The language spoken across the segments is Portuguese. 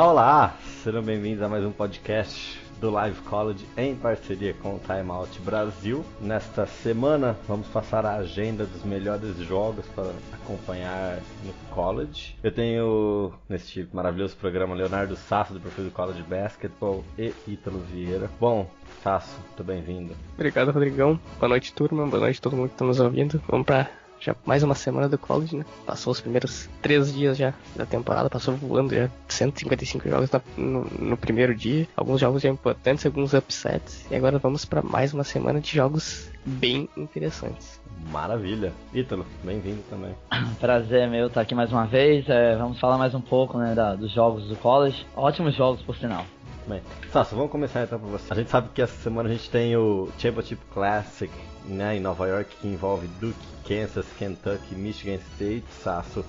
Olá, olá! Sejam bem-vindos a mais um podcast do Live College em parceria com o Time Out Brasil. Nesta semana vamos passar a agenda dos melhores jogos para acompanhar no college. Eu tenho neste maravilhoso programa Leonardo Sasso, do perfil do College Basketball, e Ítalo Vieira. Bom, Sasso, muito bem-vindo. Obrigado, Rodrigão. Boa noite, turma. Boa noite a todo mundo que está nos ouvindo. Vamos para já mais uma semana do college, né? Passou os primeiros 3 dias já da temporada, passou voando já 155 jogos no primeiro dia. Alguns jogos já importantes, alguns upsets. E agora vamos para mais uma semana de jogos bem interessantes. Maravilha. Ítalo, bem-vindo também. Prazer meu estar aqui mais uma vez. Vamos falar mais um pouco, né, dos jogos do college. Ótimos jogos, por sinal. Bem, Sasso, vamos começar então por você. A gente sabe que essa semana a gente tem o Championship Classic, né, em Nova York, que envolve Duke, Kansas, Kentucky, Michigan State. Sasso,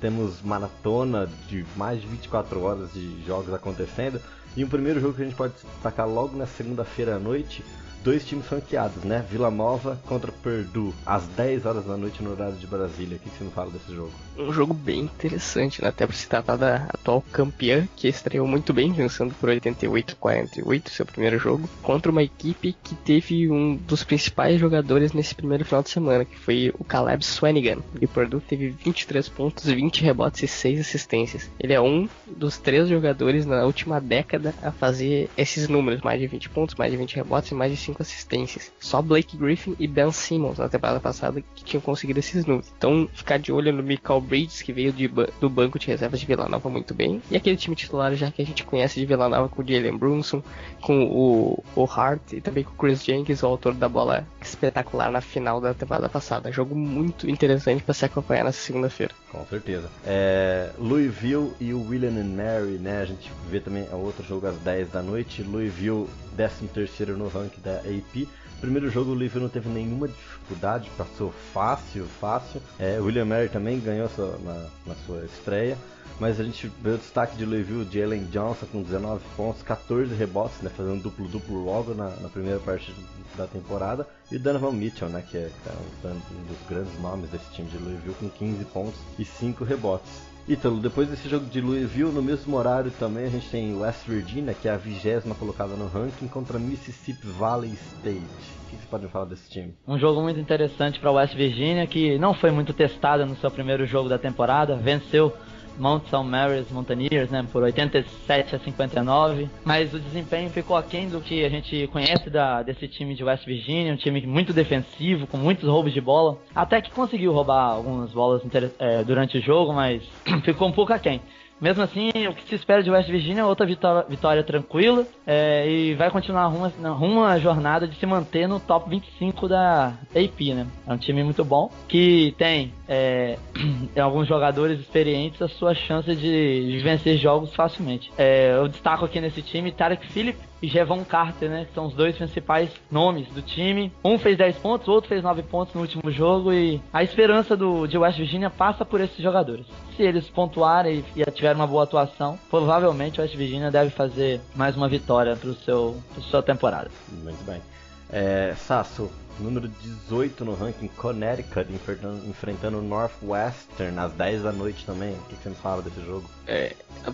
temos maratona de mais de 24 horas de jogos acontecendo. E um primeiro jogo que a gente pode destacar logo na segunda-feira à noite, 2 times franqueados, né? Vila Nova contra Purdue, às 10 horas da noite no horário de Brasília. O que você me fala desse jogo? Um jogo bem interessante, né? Até por se tratar da atual campeã, que estreou muito bem, vencendo por 88-48, seu primeiro jogo, contra uma equipe que teve um dos principais jogadores nesse primeiro final de semana, que foi o Caleb Swanigan. E o Purdue teve 23 pontos, 20 rebotes e 6 assistências. Ele é um dos 3 jogadores na última década a fazer esses números, mais de 20 pontos, mais de 20 rebotes e mais de 5 assistências. Só Blake Griffin e Ben Simmons na temporada passada que tinham conseguido esses números. Então, ficar de olho no Michael Bridges, que veio do banco de reservas de Vila Nova muito bem. E aquele time titular já que a gente conhece de Vila Nova, com o Jalen Brunson, com o Hart e também com o Chris Jenkins, o autor da bola espetacular na final da temporada passada. Jogo muito interessante para se acompanhar nessa segunda-feira. Com certeza. Louisville e o William & Mary, né? A gente vê também outro jogo às 10 da noite. Louisville, 13º no ranking da AP. Primeiro jogo o Louisville não teve nenhuma dificuldade, passou fácil. O William & Mary também ganhou na sua estreia. Mas a gente vê o destaque de Louisville, Jalen Johnson com 19 pontos, 14 rebotes, né, fazendo duplo-duplo logo na primeira parte da temporada. E o Donovan Mitchell, né, que é um dos grandes nomes desse time de Louisville, com 15 pontos e 5 rebotes. Ítalo, depois desse jogo de Louisville, no mesmo horário também a gente tem West Virginia, que é a 20ª colocada no ranking, contra Mississippi Valley State. O que você pode falar desse time? Um jogo muito interessante para West Virginia, que não foi muito testada no seu primeiro jogo da temporada, venceu Mount St. Mary's Mountaineers, né, por 87-59, mas o desempenho ficou aquém do que a gente conhece desse time de West Virginia, um time muito defensivo, com muitos roubos de bola, até que conseguiu roubar algumas bolas durante o jogo, mas ficou um pouco aquém. Mesmo assim, o que se espera de West Virginia é outra vitória tranquila, e vai continuar rumo à jornada de se manter no top 25 da AP, né? É um time muito bom, que tem alguns jogadores experientes a sua chance de vencer jogos facilmente. Eu destaco aqui nesse time Tarek Phillip e Jevon Carter, né? Que são os 2 principais nomes do time. Um fez 10 pontos, o outro fez 9 pontos no último jogo, e a esperança de West Virginia passa por esses jogadores. Se eles pontuarem e tiverem uma boa atuação, provavelmente o West Virginia deve fazer mais uma vitória para sua temporada. Muito bem. Sasso, número 18 no ranking, Connecticut, enfrentando o Northwestern às 10 da noite também. O que você me fala desse jogo?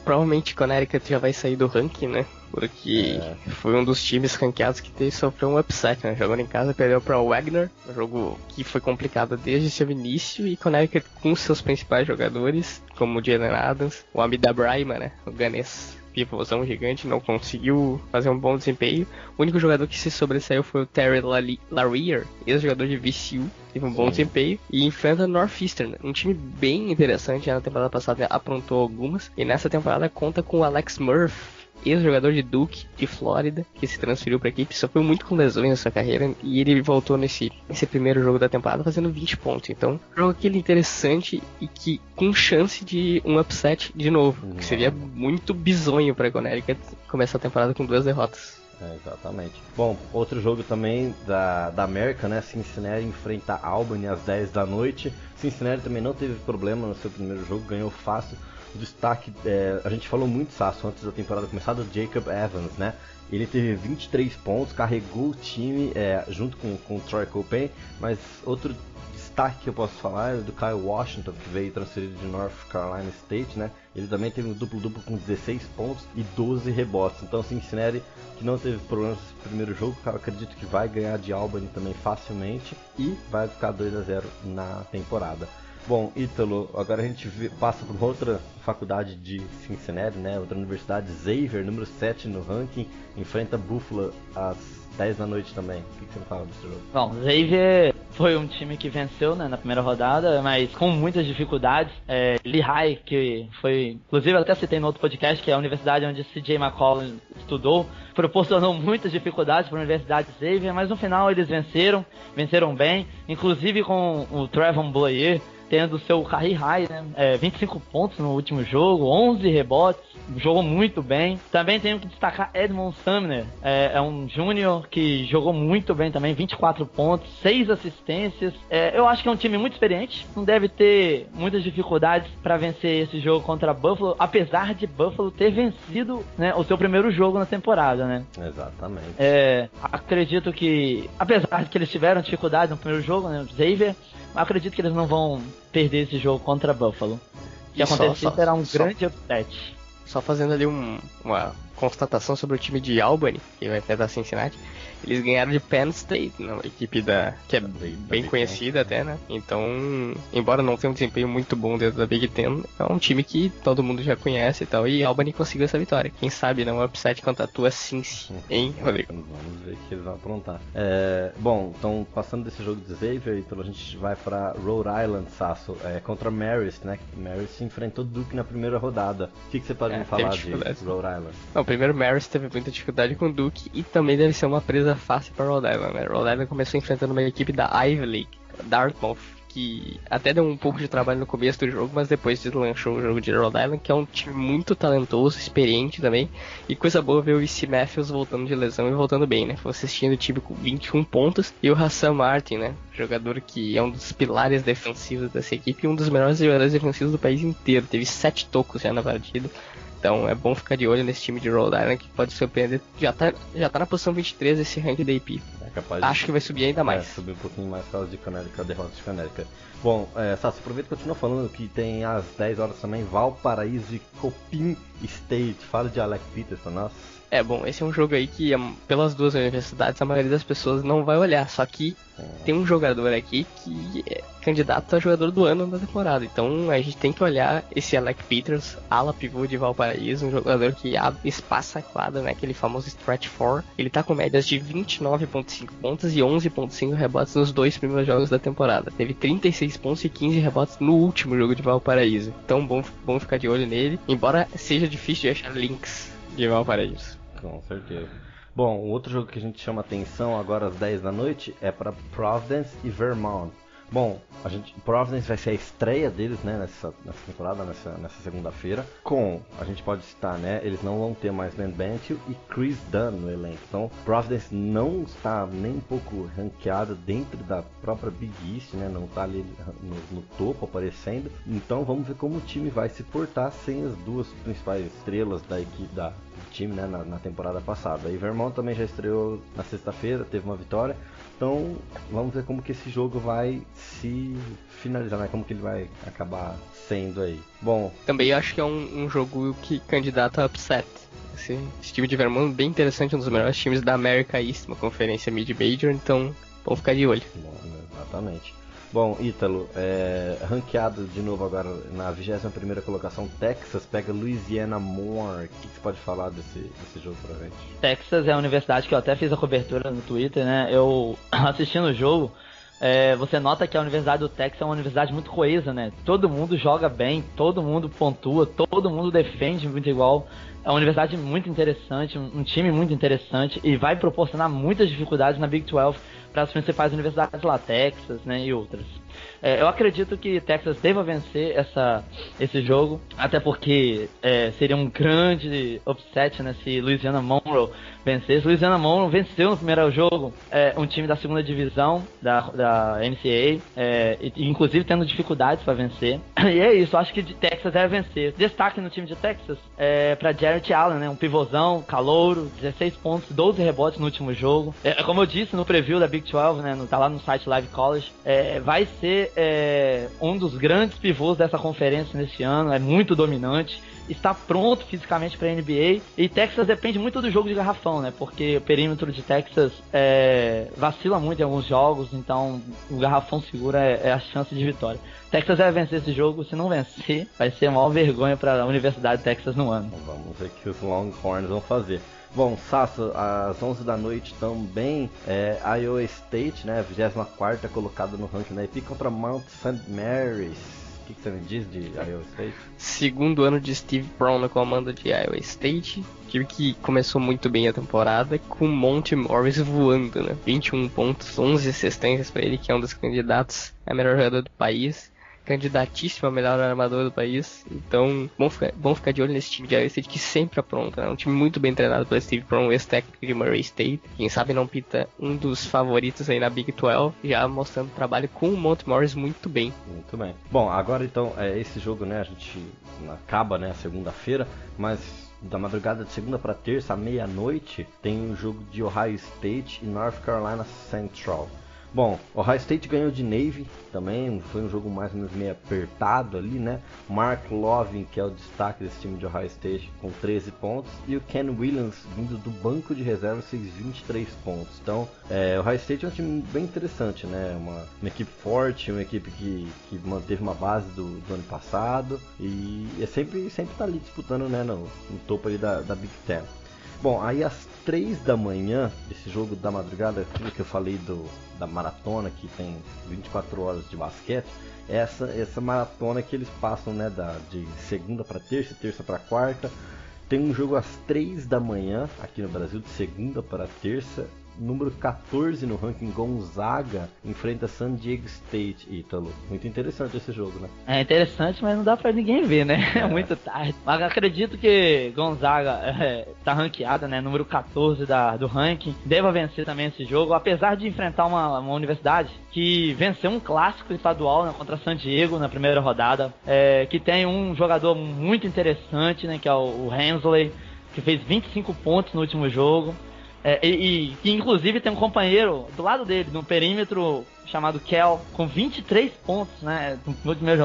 Provavelmente Connecticut já vai sair do ranking, né? Porque foi um dos times ranqueados que sofreu um upset, né? Jogando em casa, perdeu para o Wagner, um jogo que foi complicado desde seu início, e Connecticut com seus principais jogadores, como o Jalen Adams, o Amida Brahma, né? O ganês pivôzão gigante, não conseguiu fazer um bom desempenho. O único jogador que se sobressaiu foi o Terry Larrier, ex-jogador de VCU, teve um bom desempenho, e enfrenta o Northeastern, um time bem interessante. Na temporada passada aprontou algumas, e nessa temporada conta com o Alex Murphy, ex-jogador de Duke, de Flórida, que se transferiu para a equipe, sofreu muito com lesões na sua carreira, e ele voltou nesse primeiro jogo da temporada fazendo 20 pontos. Então, um jogo aquele interessante e que com chance de um upset de novo, que seria muito bizonho para a Connecticut começar a temporada com 2 derrotas. Exatamente. Bom, outro jogo também da América, né? Cincinnati enfrenta Albany às 10 da noite. Cincinnati também não teve problema no seu primeiro jogo, ganhou fácil. O destaque, a gente falou muito, Sasso, antes da temporada começar, do Jacob Evans, né? Ele teve 23 pontos, carregou o time junto com o Troy Cooper, mas outro destaque que eu posso falar é do Kyle Washington, que veio transferido de North Carolina State, né? Ele também teve um duplo-duplo com 16 pontos e 12 rebotes. Então, Cincinnati, que não teve problemas no primeiro jogo, eu acredito que vai ganhar de Albany também facilmente e vai ficar 2-0 na temporada. Bom, Ítalo, agora a gente passa por outra faculdade de Cincinnati, né? Outra universidade, Xavier, número 7 no ranking, enfrenta Buffalo às 10 da noite também. O que você me fala desse jogo? Bom, Xavier foi um time que venceu, né, na primeira rodada, mas com muitas dificuldades. Lehigh, que foi, inclusive eu até citei no outro podcast, que é a universidade onde CJ McCollum estudou, proporcionou muitas dificuldades para a Universidade Xavier, mas no final eles venceram bem, inclusive com o Trevon Boyer tendo seu career high, né? 25 pontos no último jogo, 11 rebotes, jogou muito bem. Também tenho que destacar Edmond Sumner, é um júnior que jogou muito bem também, 24 pontos, 6 assistências. Eu acho que é um time muito experiente, não deve ter muitas dificuldades para vencer esse jogo contra Buffalo, apesar de Buffalo ter vencido, né, o seu primeiro jogo na temporada, né? Exatamente. Acredito que, apesar de que eles tiveram dificuldades no primeiro jogo, né, o Xavier, acredito que eles não vão perder esse jogo contra Buffalo. Se acontecer, será um grande upset. Só fazendo ali uma constatação sobre o time de Albany, que vai enfrentar Cincinnati. Eles ganharam de Penn State, uma equipe que é bem conhecida até, né? Então, embora não tenha um desempenho muito bom dentro da Big Ten, é um time que todo mundo já conhece e tal. E Albany conseguiu essa vitória. Quem sabe não é um upset contra a tua Cincy, hein, Rodrigo? Vamos ver o que eles vão aprontar. Bom, então passando desse jogo de Xavier, então a gente vai para Rhode Island, Sasso, contra Marist, né? Marist enfrentou Duke na primeira rodada. O que você pode me falar de Rhode Island? Não, primeiro Marist teve muita dificuldade com o Duke e também deve ser uma presa fácil para Rhode Island, né? Rhode Island começou enfrentando uma equipe da Ivy League, Dartmouth, que até deu um pouco de trabalho no começo do jogo, mas depois deslanchou o jogo de Rhode Island, que é um time muito talentoso, experiente também, e coisa boa ver o E.C. Matthews voltando de lesão e voltando bem, né? Foi assistindo o time com 21 pontos, e o Hassan Martin, né? Jogador que é um dos pilares defensivos dessa equipe e um dos melhores jogadores defensivos do país inteiro, teve 7 tocos já na partida. Então é bom ficar de olho nesse time de Rhode Island, que pode surpreender. Já tá na posição 23 desse ranking da AP. Acho que vai subir ainda mais. Subir um pouquinho mais por causa de Connecticut, a derrota de Connecticut. Bom, Sassi, aproveita e continua falando que tem às 10 horas também Valparaíso e Coppin State. Fala de Alec Peters pra nós. Bom, esse é um jogo aí que pelas duas universidades a maioria das pessoas não vai olhar, só que tem um jogador aqui que é candidato a jogador do ano da temporada, então a gente tem que olhar esse Alec Peters, ala pivô de Valparaíso, um jogador que espaça a quadra, né, aquele famoso stretch 4, ele tá com médias de 29.5 pontos e 11.5 rebotes nos 2 primeiros jogos da temporada, teve 36 pontos e 15 rebotes no último jogo de Valparaíso, então bom ficar de olho nele, embora seja difícil de achar links de Valparaíso. Com certeza. Bom, o outro jogo que a gente chama atenção agora às 10 da noite é para Providence e Vermont. Bom, Providence vai ser a estreia deles, né, nessa temporada, nessa segunda-feira. A gente pode citar, né, eles não vão ter mais Ben Bentil e Chris Dunn no elenco. Então, Providence não está nem um pouco ranqueada dentro da própria Big East, né, não está ali no topo aparecendo. Então, vamos ver como o time vai se portar sem as duas principais estrelas da equipe do time, né, na temporada passada. E Vermont também já estreou na sexta-feira, teve uma vitória. Então, vamos ver como que esse jogo vai se finalizar, né? Como que ele vai acabar sendo aí. Bom, também acho que é um jogo que candidata a upset. Esse time de Vermont bem interessante, um dos melhores times da America East, uma conferência mid-major, então vamos ficar de olho. Bom, exatamente. Bom, Ítalo, ranqueado de novo agora na 21ª colocação, Texas pega Louisiana Monarch. O que você pode falar desse jogo pra gente? Texas é a universidade que eu até fiz a cobertura no Twitter, né? Eu assistindo o jogo, você nota que a Universidade do Texas é uma universidade muito coesa, né? Todo mundo joga bem, todo mundo pontua, todo mundo defende muito igual. É uma universidade muito interessante, um time muito interessante e vai proporcionar muitas dificuldades na Big 12 para as principais universidades lá, Texas, né, e outras. Eu acredito que Texas deva vencer esse jogo, até porque seria um grande upset, né, se Louisiana Monroe vencesse. Louisiana Monroe venceu no primeiro jogo um time da segunda divisão da NCAA, inclusive tendo dificuldades para vencer. E é isso, acho que Texas deve vencer. Destaque no time de Texas para Jeremy Jarrett Allen, né? Um pivôzão, calouro, 16 pontos, 12 rebotes no último jogo. Como eu disse no preview da Big 12, né? Tá lá no site Live College. Vai ser um dos grandes pivôs dessa conferência nesse ano. É muito dominante. Está pronto fisicamente para a NBA. E Texas depende muito do jogo de garrafão, né? Porque o perímetro de Texas vacila muito em alguns jogos, então o garrafão segura é a chance de vitória. Texas vai vencer esse jogo. Se não vencer, vai ser a maior vergonha para a Universidade de Texas no ano. Vamos ver o que os Longhorns vão fazer. Bom, Sasso, às 11 da noite também, Iowa State, né? 24ª colocada no ranking da AP contra Mount St. Mary's. O que você me diz de Iowa State? Segundo ano de Steve Brown no comando de Iowa State, time que começou muito bem a temporada, com Monty Morris voando, né? 21 pontos, 11 assistências para ele, que é um dos candidatos a melhor jogador do país, candidatíssimo a melhor armador do país. Então, bom ficar de olho nesse time de Iowa State, que sempre apronta, né? Um time muito bem treinado pelo Steve Brown, ex-técnico de Murray State. Quem sabe não pinta um dos favoritos aí na Big 12, já mostrando trabalho com o Monty Morris muito bem. Muito bem. Bom, agora então, esse jogo, né, a gente acaba, né, segunda-feira, mas da madrugada de segunda para terça, à meia-noite, tem um jogo de Ohio State e North Carolina Central. Bom, Ohio State ganhou de Navy também, foi um jogo mais ou menos meio apertado ali, né? Mark Lovin, que é o destaque desse time de Ohio State, com 13 pontos, e o Ken Williams, vindo do banco de reservas, fez 23 pontos. Então, o Ohio State é um time bem interessante, né? Uma equipe forte, uma equipe que manteve uma base do ano passado, e sempre tá ali disputando, né, no topo ali da Big Ten. Bom, aí às 3 da manhã, esse jogo da madrugada, aquilo que eu falei da maratona, que tem 24 horas de basquete, essa maratona que eles passam, né, de segunda para terça, terça para quarta. Tem um jogo às 3 da manhã aqui no Brasil, de segunda para terça. Número 14 no ranking, Gonzaga enfrenta San Diego State, Ítalo. Muito interessante esse jogo, né? É interessante, mas não dá pra ninguém ver, né? É muito tarde. Mas acredito que Gonzaga tá ranqueada, né? Número 14 do ranking. Deva vencer também esse jogo, apesar de enfrentar uma universidade que venceu um clássico estadual, né, contra San Diego na primeira rodada. Que tem um jogador muito interessante, né? Que é o Hensley, que fez 25 pontos no último jogo. E que inclusive tem um companheiro do lado dele, no perímetro, chamado Kel, com 23 pontos, né?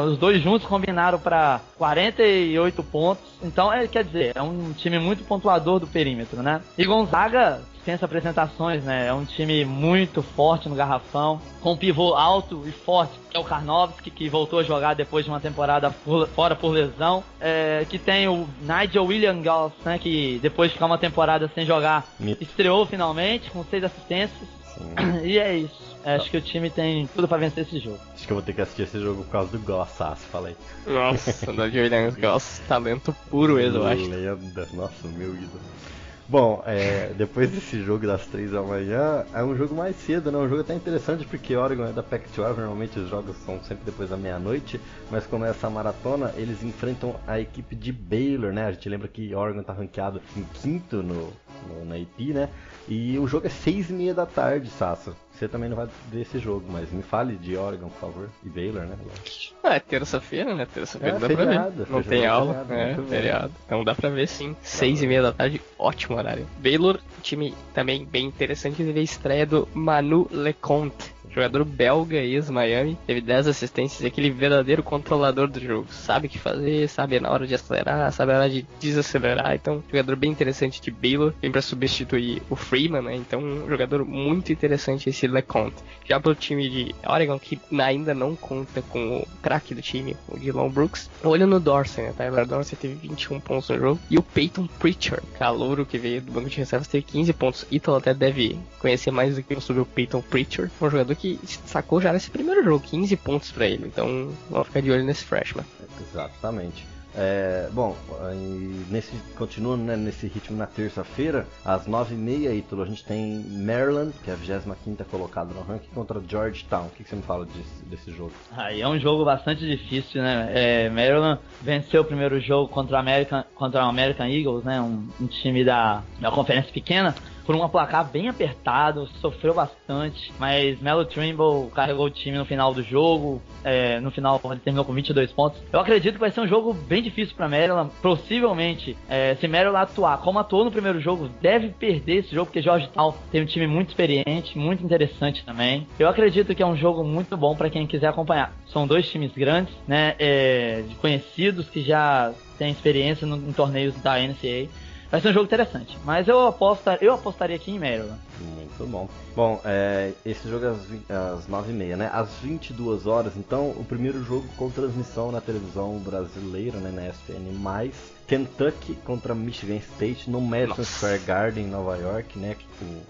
Os dois juntos combinaram para 48 pontos. Então, quer dizer, é um time muito pontuador do perímetro, né? E Gonzaga dispensa apresentações, né? É um time muito forte no garrafão, com um pivô alto e forte, que é o Karnovski, que voltou a jogar depois de uma temporada fora por lesão. Que tem o Nigel Williams, né? Que depois de ficar uma temporada sem jogar, estreou finalmente com 6 assistências. Sim. E é isso. Acho que o time tem tudo pra vencer esse jogo. Acho que eu vou ter que assistir esse jogo por causa do Goss, falei. Nossa, o Williams Goss, talento puro, eu acho. Lenda, nossa, meu ídolo. Bom, depois desse jogo das 3 da manhã, é um jogo mais cedo, né? Um jogo até interessante porque Oregon é da Pac-12, normalmente os jogos são sempre depois da meia-noite, mas como é essa maratona, eles enfrentam a equipe de Baylor, né? A gente lembra que Oregon tá ranqueado em quinto na AP, né? E o jogo é 6h30 da tarde, Sasso. Você também não vai ver esse jogo, mas me fale de Oregon, por favor. E Baylor, né? É terça-feira, né? Terça-feira dá pra ver. Não tem aula, feriado. Então dá pra ver sim. 6h30 da tarde, ótimo horário. Baylor, time também bem interessante, teve a estreia do Manu Leconte. Jogador belga, ex-Miami, teve 10 assistências, aquele verdadeiro controlador do jogo. Sabe o que fazer, sabe na hora de acelerar, sabe na hora de desacelerar. Então, jogador bem interessante de Baylor, vem pra substituir o Freeman, né? Então, um jogador muito interessante esse Leconte. Já pro time de Oregon, que ainda não conta com o craque do time, o Dylan Brooks. Olha no Dorsey, né? Tyler Dorsey teve 21 pontos no jogo. E o Peyton Pritchard, calouro que veio do banco de reservas, teve 15 pontos. Ítalo até deve conhecer mais do que eu sobre o Peyton Pritchard, um jogador que sacou já nesse primeiro jogo, 15 pontos pra ele, então vamos ficar de olho nesse freshman. Exatamente. Bom, continuando, né, nesse ritmo na terça-feira, às 9h30, Ítalo, a gente tem Maryland, que é a 25ª colocada no ranking, contra Georgetown. O que você me fala desse jogo? Aí é um jogo bastante difícil, né? Maryland venceu o primeiro jogo contra o American Eagles, né? Um time da conferência pequena, por um placar bem apertado, sofreu bastante, mas Melo Trimble carregou o time no final do jogo, no final ele terminou com 22 pontos. Eu acredito que vai ser um jogo bem difícil para Maryland, possivelmente, se Maryland atuar como atuou no primeiro jogo, deve perder esse jogo, porque Georgetown tem um time muito experiente, muito interessante também. Eu acredito que é um jogo muito bom para quem quiser acompanhar. São dois times grandes, né, conhecidos, que já têm experiência em torneios da NCAA. Vai ser um jogo interessante, mas eu apostaria aqui em Maryland. Muito bom. Bom, esse jogo é às 9h30, né? Às 22 horas, então, o primeiro jogo com transmissão na televisão brasileira, né, na ESPN+, Kentucky contra Michigan State no Madison Square Garden, em Nova York, né?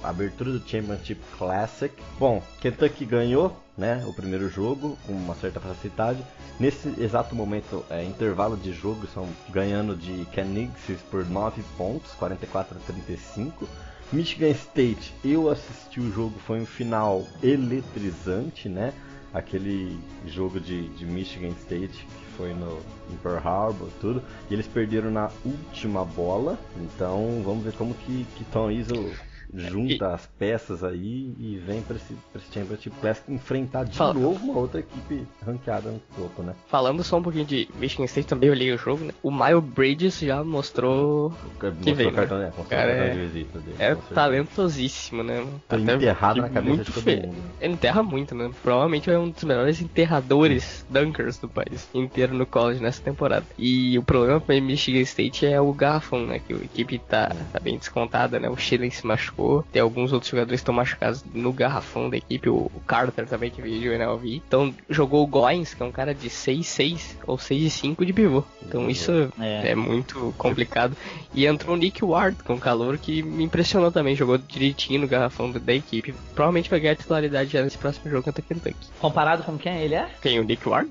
A abertura do Championship Classic. Bom, Kentucky ganhou, né, o primeiro jogo com uma certa facilidade. Nesse exato momento, intervalo de jogo, estão ganhando de Canisius por 9 pontos, 44-35. Michigan State, eu assisti o jogo, foi um final eletrizante, né? Aquele jogo de Michigan State que foi em Pearl Harbor, tudo. E eles perderam na última bola, então vamos ver como que Tom Izzo junta as peças aí e vem para esse Championship Classic enfrentar de novo uma outra equipe ranqueada no topo, né? Falando só um pouquinho de Michigan State, também eu olhei o jogo, né? O Miles Bridges já mostrou que veio, cartão, né? O cara de visita dele, talentosíssimo, né? Tá enterrado na cabeça de todo mundo. Ele enterra muito, né? Provavelmente é um dos melhores enterradores, dunkers do país inteiro no college nessa temporada. E o problema para Michigan State é o garrafão, né? Que a equipe tá bem descontada, né? O Schilling se machucou. Tem alguns outros jogadores que estão machucados no garrafão da equipe. O Carter também, que veio de UNLV. Então jogou o Goins, que é um cara de 6'6" ou 6'5" de pivô. Então isso é muito complicado. E entrou o Nick Ward, que é um calouro que me impressionou também. Jogou direitinho no garrafão da equipe. Provavelmente vai ganhar a titularidade já nesse próximo jogo contra Kentucky. Comparado com quem ele é? Quem? O Nick Ward?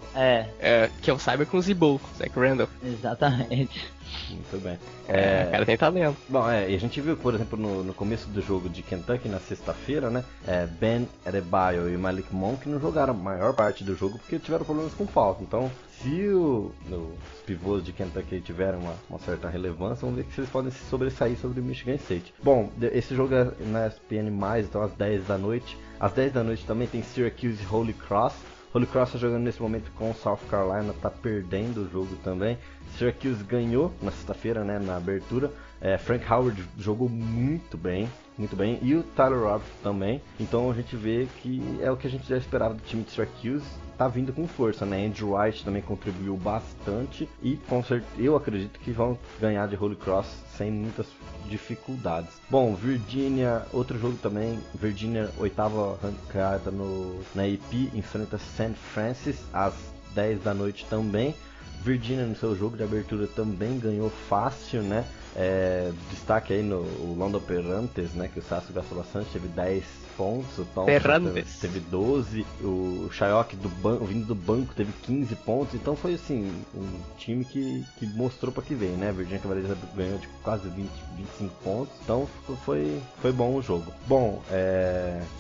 Que eu saiba com o Zibo, Zach Randolph. Exatamente. Muito bem. O cara tem talento. Bom, e a gente viu, por exemplo, no começo do jogo de Kentucky, na sexta-feira, né? Ben Adebayo e Malik Monk não jogaram a maior parte do jogo porque tiveram problemas com falta. Então, se os pivôs de Kentucky tiveram uma certa relevância, vamos ver se eles podem se sobressair sobre o Michigan State. Bom, esse jogo é na ESPN+, então às 10 da noite. Às 10 da noite também tem Syracuse e Holy Cross. Holy Cross está jogando nesse momento com o South Carolina, está perdendo o jogo também. Syracuse ganhou na sexta-feira, né, na abertura. Frank Howard jogou muito bem, e o Tyler Roberts também. Então a gente vê que é o que a gente já esperava do time de Syracuse. Tá vindo com força, né? Andrew White também contribuiu bastante e com certeza eu acredito que vão ganhar de Holy Cross sem muitas dificuldades. Bom, Virginia, outro jogo também. Virginia, 8ª ranqueada na AP, enfrenta St. Francis às 10 da noite também. Virginia no seu jogo de abertura também ganhou fácil, né? Destaque aí no London Perrantes, né? Que o Sasso gastou bastante, teve 10 pontos, o Tom teve 12, o Shayok vindo do banco teve 15 pontos, então foi assim, um time que mostrou pra que vem, né? A Virginia Cavaliers ganhou de quase 25 pontos, então foi bom o jogo. Bom,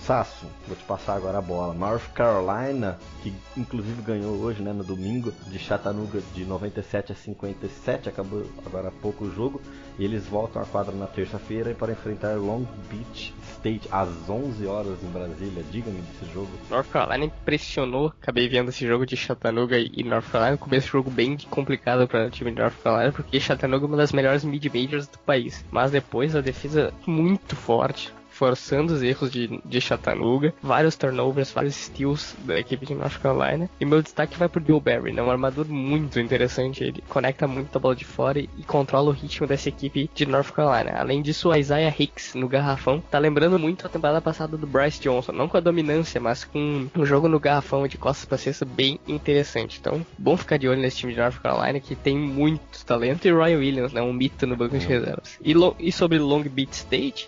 Sasso, vou te passar agora a bola. North Carolina, que inclusive ganhou hoje, né, no domingo, de Chattanooga de 97-57, acabou agora há pouco o jogo, e eles voltam à quadra na terça-feira para enfrentar Long Beach State às 11 horas em Brasília. Diga-me desse jogo. North Carolina impressionou, acabei vendo esse jogo de Chattanooga e North Carolina. Começo do jogo bem complicado para o time de North Carolina, porque Chattanooga é uma das melhores mid-majors do país, mas depois a defesa muito forte, forçando os erros de Chattanooga, vários turnovers, vários steals da equipe de North Carolina. E meu destaque vai pro Bill Barry, né? Um armador muito interessante, ele conecta muito a bola de fora e controla o ritmo dessa equipe de North Carolina. Além disso, o Isaiah Hicks no garrafão tá lembrando muito a temporada passada do Bryce Johnson, não com a dominância, mas com um jogo no garrafão de costas pra cesta bem interessante. Então, bom ficar de olho nesse time de North Carolina, que tem muito talento, e Roy Williams, né? Um mito no banco de reservas. E sobre Long Beach State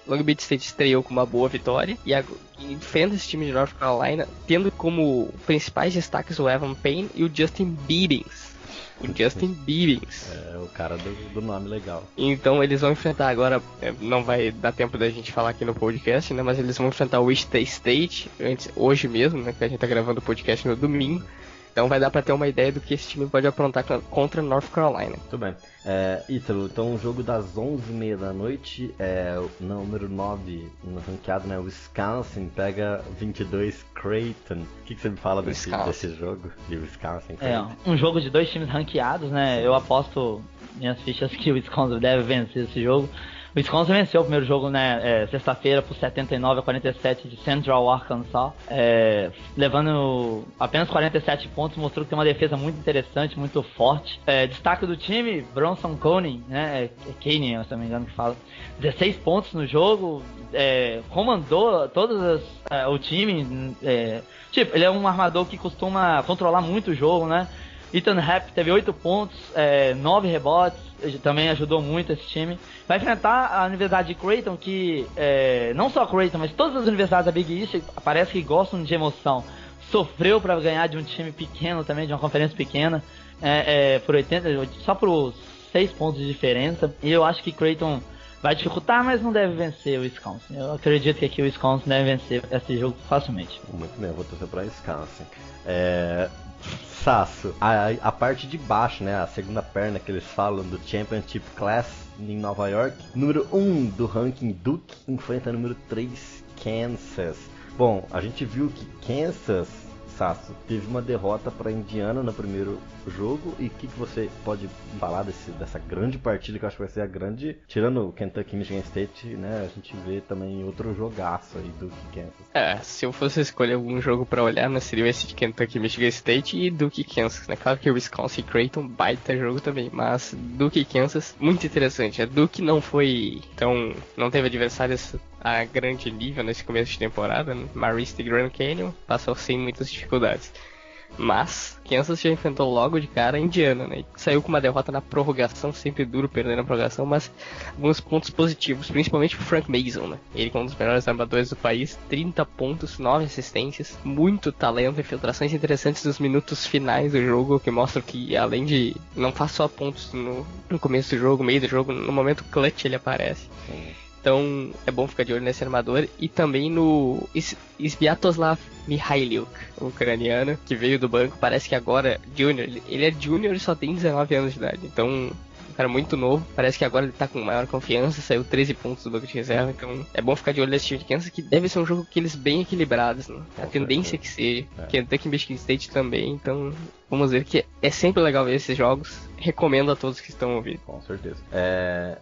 estreou com uma boa vitória e enfrenta esse time de North Carolina tendo como principais destaques o Evan Payne e o Justin Biddings. O cara do nome legal. Então eles vão enfrentar agora, não vai dar tempo da gente falar aqui no podcast, né? Mas eles vão enfrentar o Wichita State hoje mesmo, né? Que a gente tá gravando o podcast no domingo. Então vai dar pra ter uma ideia do que esse time pode aprontar contra North Carolina. Muito bem. Ítalo, então o jogo das 11h30 da noite, o número 9 no ranqueado, né? Wisconsin pega 22 Creighton. O que você me fala desse jogo de Wisconsin? Um jogo de dois times ranqueados, né? Eu aposto minhas fichas que o Wisconsin deve vencer esse jogo. O Wisconsin venceu o primeiro jogo, né, sexta-feira por 79-47 de Central Arkansas, levando apenas 47 pontos, mostrou que tem uma defesa muito interessante, muito forte. Destaque do time, Bronson Koenig, né, Koenig, se não me engano que fala, 16 pontos no jogo, comandou todas o time, ele é um armador que costuma controlar muito o jogo, né. Ethan Happ teve 8 pontos, 9 rebotes, também ajudou muito esse time. Vai enfrentar a Universidade de Creighton, que não só Creighton, mas todas as universidades da Big East parece que gostam de emoção. Sofreu para ganhar de um time pequeno também, de uma conferência pequena, só por 6 pontos de diferença. E eu acho que Creighton vai dificultar, mas não deve vencer o Wisconsin. Eu acredito que aqui o Wisconsin deve vencer esse jogo facilmente. Muito bem, eu vou torcer para Wisconsin. Sasso, a parte de baixo, né, a segunda perna que eles falam do Championship Class em Nova York, número 1 do ranking Duke enfrenta número 3 Kansas. Bom, a gente viu que Kansas, Sasso, teve uma derrota para Indiana no primeiro jogo, e o que você pode falar dessa grande partida, que eu acho que vai ser a grande, tirando o Kentucky e Michigan State, né, a gente vê também outro jogaço aí do Kansas. Se eu fosse escolher algum jogo pra olhar, né, seria esse de Kentucky e Michigan State e Duke e Kansas, né, claro que o Wisconsin e Creighton, baita jogo também, mas Duke e Kansas, muito interessante. A Duke não teve adversários a grande nível nesse começo de temporada, né? Marist e Grand Canyon passou sem muitas dificuldades. Mas Kansas já enfrentou logo de cara a Indiana, né? Saiu com uma derrota na prorrogação, sempre duro perder na prorrogação, mas alguns pontos positivos, principalmente pro Frank Mason, né? Ele é um dos melhores armadores do país, 30 pontos, 9 assistências, muito talento, infiltrações interessantes nos minutos finais do jogo, que mostram que além de não faz só pontos no começo do jogo, meio do jogo, no momento clutch ele aparece. Então é bom ficar de olho nesse armador. E também no Sviatoslav Mikhailiuk, o ucraniano, que veio do banco, parece que agora junior. Ele é junior e só tem 19 anos de idade. Então, um cara muito novo. Parece que agora ele tá com maior confiança. Saiu 13 pontos do banco de reserva. Então é bom ficar de olho nesse time de Kansas, que deve ser um jogo que eles bem equilibrados, né? A tendência é que seja. Kentucky e Michigan State também. Então vamos ver, que é sempre legal ver esses jogos. Recomendo a todos que estão ouvindo. Com certeza.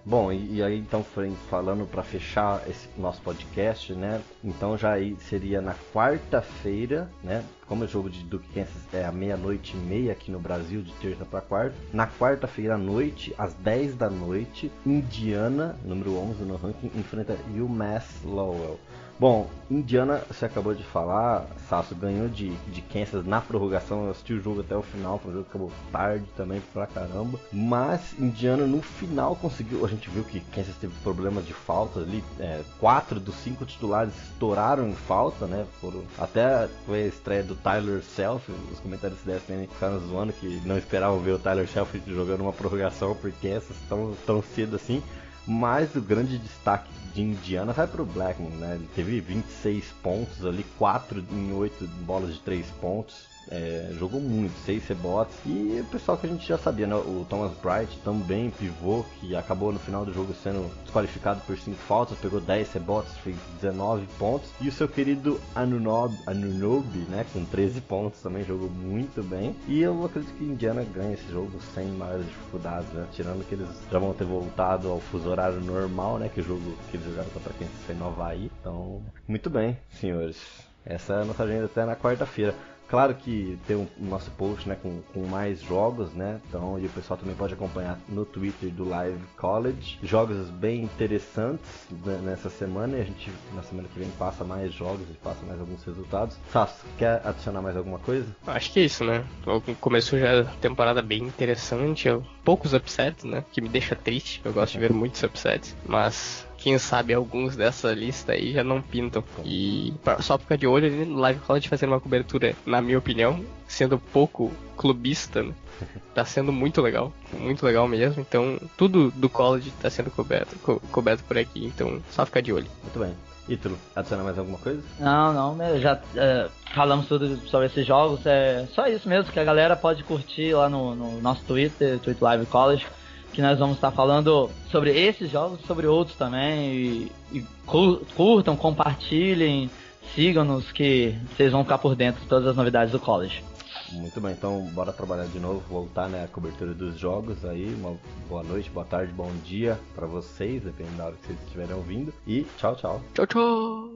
Bom, e aí então, falando para fechar esse nosso podcast, né? Então já aí seria na quarta-feira, né? Como o jogo de Duke Kansas é à 00:30 aqui no Brasil, de terça para quarta. Na quarta-feira à noite, às 10 da noite, Indiana, número 11 no ranking, enfrenta UMass Lowell. Bom, Indiana, você acabou de falar, Sasso, ganhou de Kansas na prorrogação. Eu assisti o jogo até o final, foi um jogo que acabou tarde também pra caramba. Mas Indiana no final conseguiu, a gente viu que Kansas teve problemas de falta ali, 4 dos 5 titulares estouraram em falta, né? Até foi a estreia do Tyler Self, os comentários da ESPN ficaram zoando que não esperavam ver o Tyler Self jogando uma prorrogação por Kansas tão cedo assim. Mas o grande destaque de Indiana vai pro Blackman, né? Ele teve 26 pontos ali, 4 em 8 bolas de 3 pontos. Jogou muito, 6 rebotes. E o pessoal que a gente já sabia, né? O Thomas Bright também, pivô, que acabou no final do jogo sendo desqualificado por 5 faltas, pegou 10 rebotes, fez 19 pontos. E o seu querido Anunoby, né? Com 13 pontos, também jogou muito bem. E eu acredito que Indiana ganha esse jogo sem maiores dificuldades, né? Tirando que eles já vão ter voltado ao fuso horário normal, né? Que o jogo que eles jogaram contra quem foi no Havaí. Então, muito bem, senhores. Essa é a nossa agenda até na quarta-feira. Claro que tem o nosso post, né, com mais jogos, né? Então, e o pessoal também pode acompanhar no Twitter do Live College. Jogos bem interessantes nessa semana, e a gente na semana que vem passa mais jogos e passa mais alguns resultados. Sasso, quer adicionar mais alguma coisa? Acho que é isso, né? Começou já a temporada bem interessante, poucos upsets, né? Que me deixa triste, eu gosto de ver muitos upsets, mas quem sabe alguns dessa lista aí já não pintam. E só ficar de olho ali no Live College fazendo uma cobertura, na minha opinião, sendo pouco clubista, né? Tá sendo muito legal mesmo. Então tudo do college tá sendo coberto por aqui, então só ficar de olho. Muito bem. Ítalo, adiciona mais alguma coisa? Não, já falamos tudo sobre esses jogos, é só isso mesmo, que a galera pode curtir lá no nosso Twitter Live College, que nós vamos estar falando sobre esses jogos, sobre outros também, e curtam, compartilhem, sigam-nos, que vocês vão ficar por dentro de todas as novidades do college. Muito bem, então bora trabalhar de novo, voltar, né, a cobertura dos jogos aí. Uma boa noite, boa tarde, bom dia pra vocês, dependendo da hora que vocês estiverem ouvindo. E tchau, tchau. Tchau, tchau.